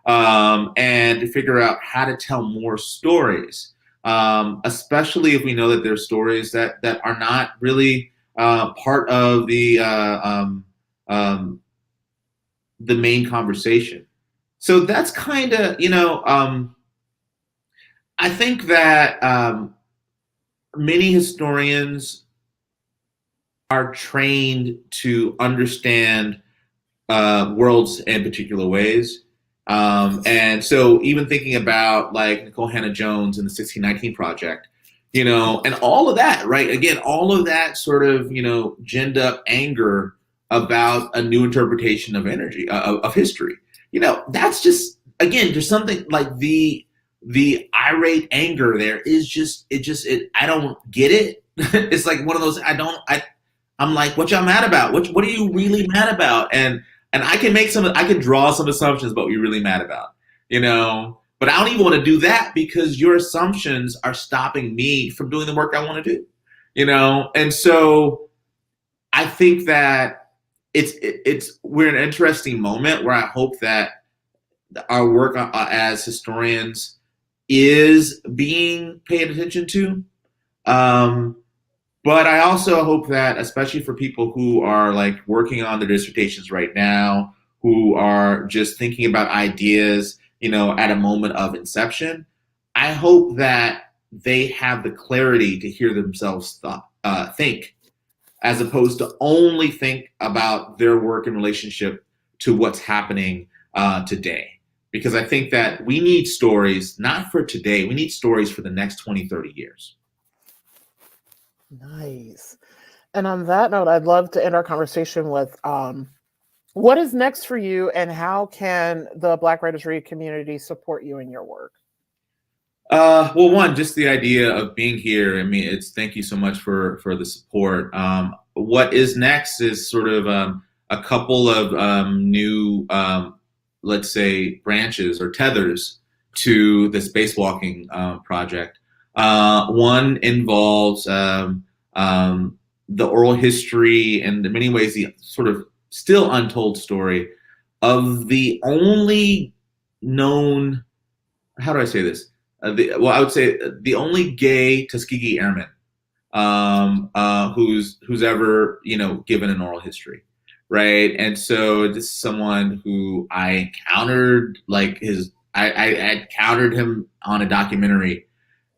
and to figure out how to tell more stories, especially if we know that there's stories that are not really part of the main conversation. So that's kind of, I think that many historians are trained to understand worlds in particular ways. And so even thinking about like Nicole Hannah-Jones and the 1619 Project, and all of that, right? Again, all of that sort of, ginned up anger about a new interpretation of energy, of history. That's just, again, there's something like the irate anger there is I don't get it. It's like one of those, I'm like, what y'all mad about? What are you really mad about? And I can draw some assumptions about what you're really mad about, but I don't even want to do that because your assumptions are stopping me from doing the work I want to do, And so I think that we're in an interesting moment where I hope that our work as historians is being paid attention to. But I also hope that, especially for people who are like working on their dissertations right now, who are just thinking about ideas, at a moment of inception, I hope that they have the clarity to hear themselves think, as opposed to only think about their work in relationship to what's happening today. Because I think that we need stories, not for today, we need stories for the next 20, 30 years. Nice. And on that note, I'd love to end our conversation with what is next for you and how can the Black Writers Read community support you in your work? Well, one, just the idea of being here. I mean, thank you so much for the support. What is next is sort of a couple of new, let's say, branches or tethers to the Spacewalking project. One involves the oral history and in many ways the sort of still untold story of the only known, how do I say this? I would say the only gay Tuskegee Airman who's ever given an oral history, right? And so this is someone who I encountered, I encountered him on a documentary,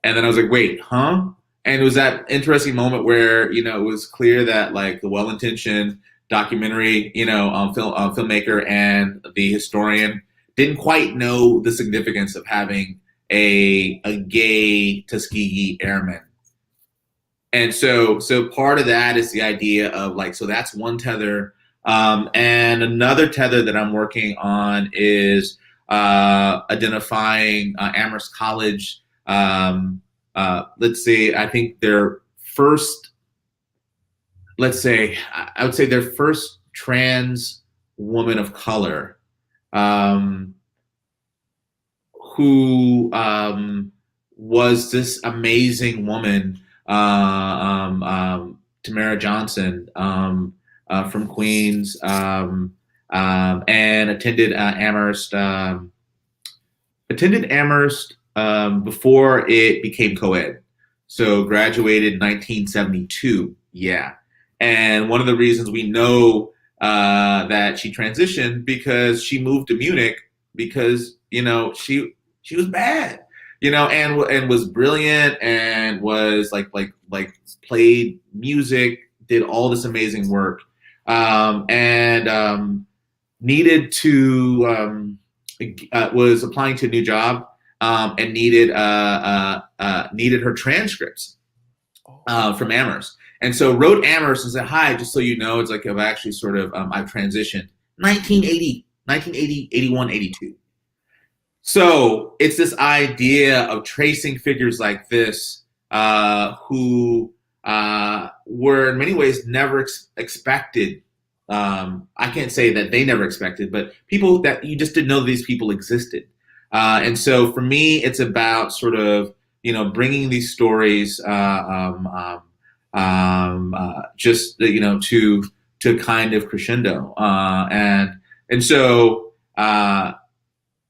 and then I was like, wait, huh? And it was that interesting moment where it was clear that like the well-intentioned documentary filmmaker and the historian didn't quite know the significance of having a gay Tuskegee Airman. And so part of that is the idea of like, so that's one tether. And another tether that I'm working on is identifying Amherst College. Let's say, I think their first, I would say their first trans woman of color who was this amazing woman, Tamara Johnson from Queens, and attended Amherst. Attended Amherst before it became co-ed. So graduated in 1972. Yeah. And one of the reasons we know that she transitioned because she moved to Munich because, she was bad, and was brilliant and was like played music, did all this amazing work, and needed to was applying to a new job and needed her transcripts from Amherst. And so wrote Amherst and said, hi, just so you know, it's like I've actually sort of, I've transitioned 1980, 81, 82. So it's this idea of tracing figures like this who were in many ways never expected. I can't say that they never expected, but people that you just didn't know these people existed. And so for me, it's about sort of, bringing these stories just, to kind of crescendo. And so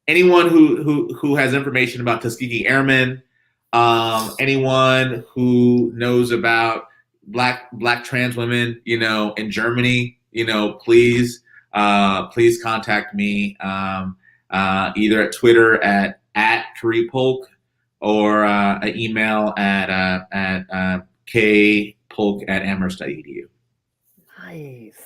anyone who has information about Tuskegee Airmen, anyone who knows about black trans women, in Germany, please contact me either at Twitter at Khary Polk or an email at kpolk@amherst.edu. Nice.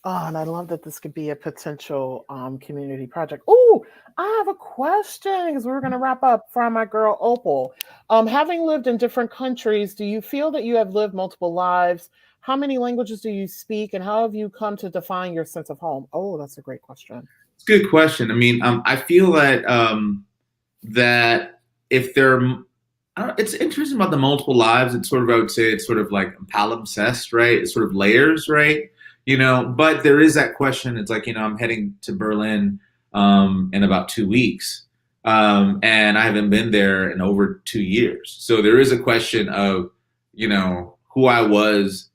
Oh, and I love that this could be a potential community project. Oh, I have a question because we're going to wrap up from my girl Opal. Having lived in different countries, do you feel that you have lived multiple lives? How many languages do you speak, and how have you come to define your sense of home? Oh, that's a great question. It's a good question. I mean, I feel that that if it's interesting about the multiple lives. It's sort of, I would say, it's sort of like palimpsest, right? It's sort of layers, right? But there is that question. It's like, I'm heading to Berlin in about 2 weeks. And I haven't been there in over 2 years. So there is a question of, who I was,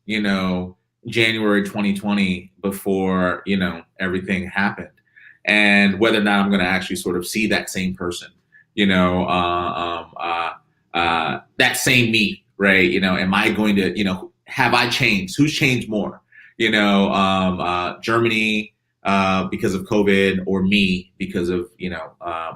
January 2020 before, everything happened, and whether or not I'm going to actually sort of see that same person, that same me, right? Am I going to, have I changed? Who's changed more? Germany because of COVID, or me because of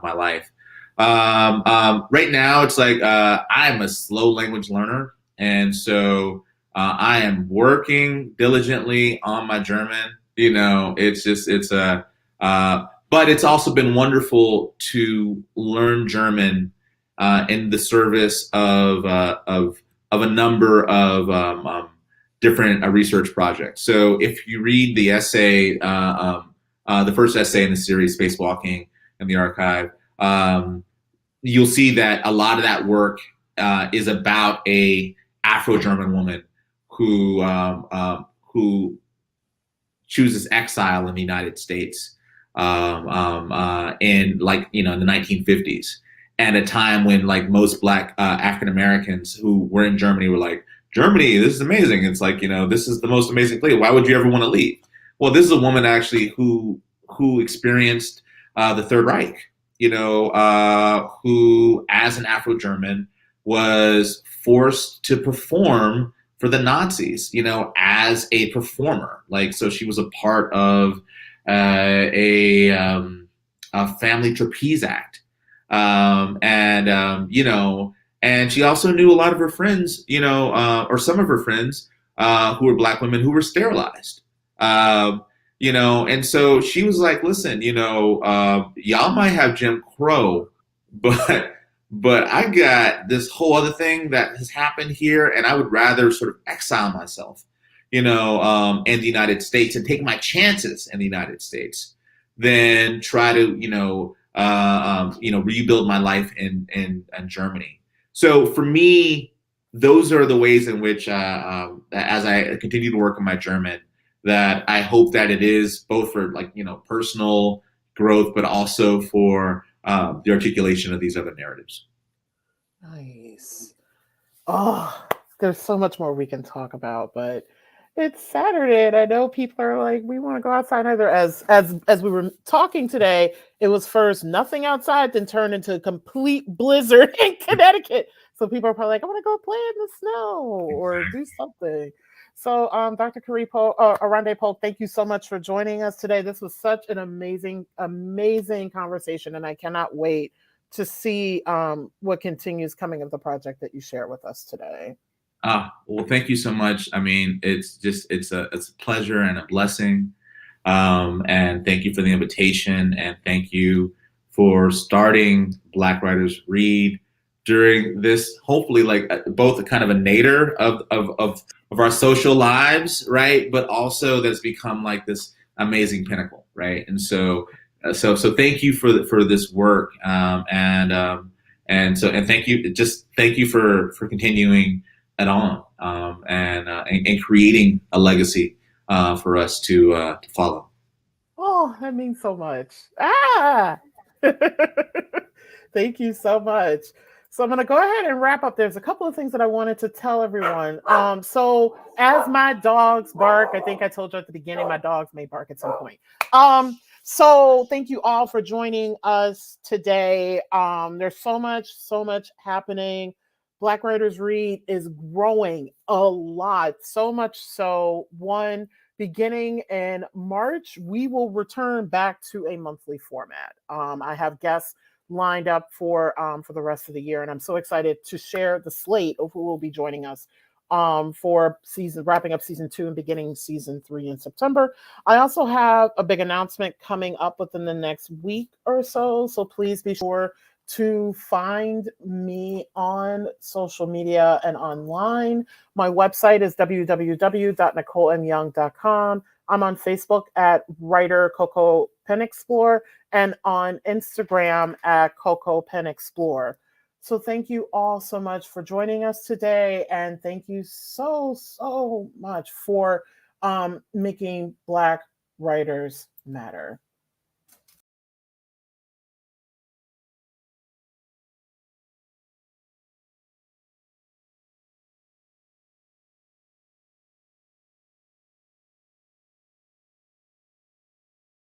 my life. Right now, it's like I'm a slow language learner, and so I am working diligently on my German. But it's also been wonderful to learn German in the service of a number of different research projects. So if you read the essay, the first essay in the series, Spacewalking in the Archive, you'll see that a lot of that work is about a Afro-German woman who chooses exile in the United States in in the 1950s, at a time when most Black African Americans who were in Germany were like, Germany, this is amazing. It's like, this is the most amazing place. Why would you ever want to leave? Well, this is a woman actually who who experienced the Third Reich, who, as an Afro-German, was forced to perform for the Nazis, as a performer. So she was a part of a family trapeze act. And she also knew a lot of her friends, or some of her friends who were Black women who were sterilized. And so she was like, listen, y'all might have Jim Crow, but I got this whole other thing that has happened here, and I would rather sort of exile myself, in the United States and take my chances in the United States than try to, rebuild my life in Germany. So for me, those are the ways in which, as I continue to work on my German, that I hope that it is both for personal growth, but also for the articulation of these other narratives. Nice. Oh, there's so much more we can talk about, but it's Saturday, and I know people are like, we want to go outside either. As we were talking today, it was first nothing outside, then turned into a complete blizzard in Connecticut. So people are probably like, I want to go play in the snow or do something. So Dr. Khary Oronde Polk, thank you so much for joining us today. This was such an amazing, amazing conversation, and I cannot wait to see what continues coming of the project that you share with us today. Well, thank you so much. I mean, it's a pleasure and a blessing. And thank you for the invitation, and thank you for starting Black Writers Read during this, hopefully, both a kind of a nadir of our social lives, right? But also that's become like this amazing pinnacle, right? And so thank you for this work, and thank you for continuing it on, and creating a legacy for us to follow. Oh, that means so much. Thank you so much. So I'm going to go ahead and wrap up. There's a couple of things that I wanted to tell everyone. So as my dogs bark, I think I told you at the beginning, my dogs may bark at some point. So thank you all for joining us today. There's so much happening. Black Writers Read is growing a lot, so much so, beginning in March, we will return back to a monthly format. I have guests lined up for the rest of the year, and I'm so excited to share the slate of who will be joining us for wrapping up season 2 and beginning season 3 in September. I also have a big announcement coming up within the next week or so, so please be sure to find me on social media and online. My website is www.nicolemyoung.com. I'm on Facebook at writer Coco Pen Explorer and on Instagram at Coco Pen Explorer. So thank you all so much for joining us today, and thank you so much for making Black writers matter.